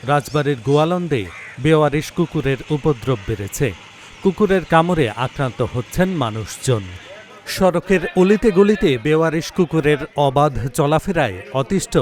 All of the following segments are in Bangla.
রাজবাড়ীর গোয়ালন্দে বেওয়ারিশ কুকুরের উপদ্রব বেড়েছে। কুকুরের কামড়ে আক্রান্ত হচ্ছেন মানুষজন। সড়কের অলিতে গলিতে বেওয়ারিশ কুকুরের অবাধ চলাফেরায় অতিষ্ঠ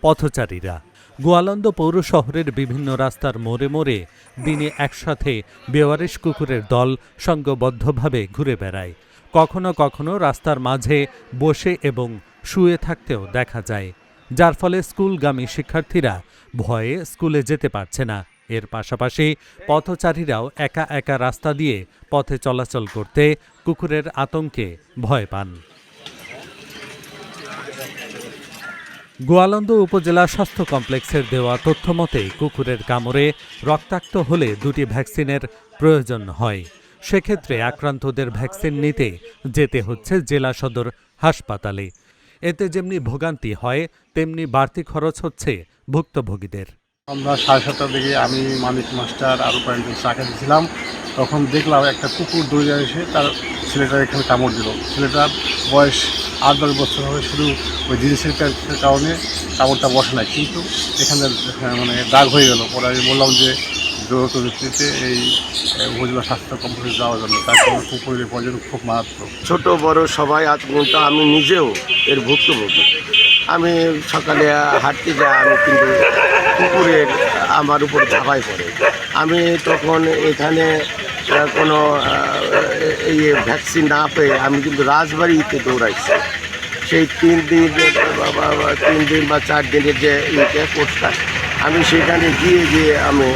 পথচারীরা। গোয়ালন্দ পৌর শহরের বিভিন্ন রাস্তার মোড়ে মোড়ে দিনে একসাথে বেওয়ারিশ কুকুরের দল সংঘবদ্ধভাবে ঘুরে বেড়ায়। কখনো কখনো রাস্তার মাঝে বসে এবং শুয়ে থাকতেও দেখা যায়, যার ফলে স্কুলগামী শিক্ষার্থীরা ভয়ে স্কুলে যেতে পারছে না। এর পাশাপাশি পথচারীরাও একা একা রাস্তা দিয়ে পথে চলাচল করতে কুকুরের আতঙ্কে ভয় পান। গোয়ালন্দ উপজেলা স্বাস্থ্য কমপ্লেক্সের দেওয়া তথ্যমতে কুকুরের কামড়ে রক্তাক্ত হলে 2টি ভ্যাকসিনের প্রয়োজন হয়। সেক্ষেত্রে আক্রান্তদের ভ্যাকসিন নিতে যেতে হচ্ছে জেলা সদর হাসপাতালে। এতে যেমনি ভোগান্তি হয়, তেমনি বাড়তি খরচ হচ্ছে ভুক্তভোগীদের। আমরা 7:30টার দিকে আমি মানিক মাস্টার আরও কয়েকজন চা খেতেছিলাম, তখন দেখলাম একটা কুকুর দৌড়ে এসে তার ছেলেটার এখানে কামড় দিল। ছেলেটার বয়স 8-10 বছর হবে, শুধু ওই জিনিসের কারণে কামড়টা বসে নাই, কিন্তু এখানে মানে দাগ হয়ে গেল। পরে আমি বললাম যে দ্রুত ভিত্তিতে এই উপজেলা স্বাস্থ্য কমপ্লেক্সে যাওয়ার জন্য, তার কারণে কুকুরের প্রয়োজন খুব মারাত্মক। ছোট বড় সবাই আজ পর্যন্ত আমি নিজেও এর ভুক্তভোগী। আমি সকালে হাঁটতে যাই, আমি কিন্তু কুকুরের আমার উপর ঝাঁপাই পড়ে। আমি তখন এখানে কোনো এই ভ্যাকসিন না পেয়ে আমি কিন্তু রাজবাড়িতে দৌড়াইছি। সেই 3 দিন বা 4 দিনের যে কোর্সটা, আমি সেখানে গিয়ে আমি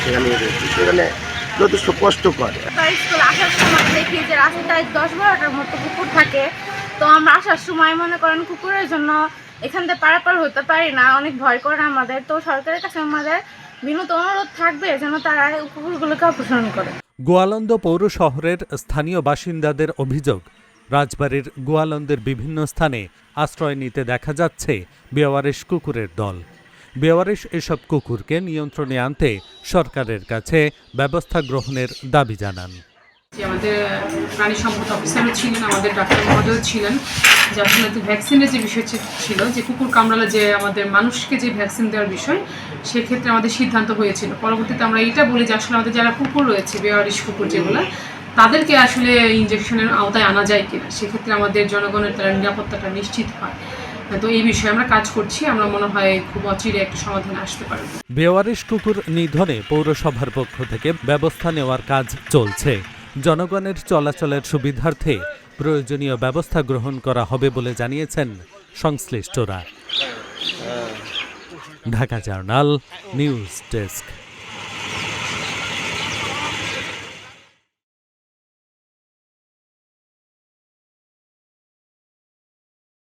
সেখানে যথেষ্ট কষ্ট করে। স্কুল আসার সময় দেখি যে রাস্তায় 10-12টার মতো কুকুর থাকে। তো আমরা আসার সময় মনে করেন কুকুরের জন্য এখান থেকে পারাপার হতে পারি না, অনেক ভয় করে আমাদের। তো সরকারের কাছে আমাদের বিনীত অনুরোধ থাকবে যেন তারা কুকুরগুলোকে অপসারণ করে। গোয়ালন্দ পৌর শহরের স্থানীয় বাসিন্দাদের অভিযোগ, রাজবাড়ীর গোয়ালন্দের বিভিন্ন স্থানে আশ্রয় নিতে দেখা যাচ্ছে বেওয়ারিশ কুকুরের দল। বেওয়ারিশ এসব কুকুরকে নিয়ন্ত্রণে আনতে সরকারের কাছে ব্যবস্থা গ্রহণের দাবি জানান। আমাদের প্রাণী সম্পদ অফিসারও ছিলেন, আমাদের ডাক্তার মহোদয় ছিলেন, যে আসলে ভ্যাকসিনের যে বিষয় ছিল, যে কুকুর কামড়ালে যে আমাদের মানুষকে যে ভ্যাকসিন দেওয়ার বিষয়, সেক্ষেত্রে আমাদের সিদ্ধান্ত হয়েছিল। পরবর্তীতে আমরা এইটা বলি যে আসলে আমাদের যারা কুকুর রয়েছে, বেওয়ারিশ কুকুর যেগুলো, তাদেরকে আসলে ইনজেকশনের আওতায় আনা যায় কিনা, সেক্ষেত্রে আমাদের জনগণের তারা নিরাপত্তাটা নিশ্চিত হয়। তো এই বিষয়ে আমরা কাজ করছি, আমরা মনে হয় খুব অচিরে একটা সমাধান আসতে পারবে। বেওয়ারিশ কুকুর নিধনে পৌরসভার পক্ষ থেকে ব্যবস্থা নেওয়ার কাজ চলছে। জনগণের চলাচলের সুবিধার্থে প্রয়োজনীয় ব্যবস্থা গ্রহণ করা হবে বলে জানিয়েছেন সংশ্লিষ্টরা। Dhaka journal news desk.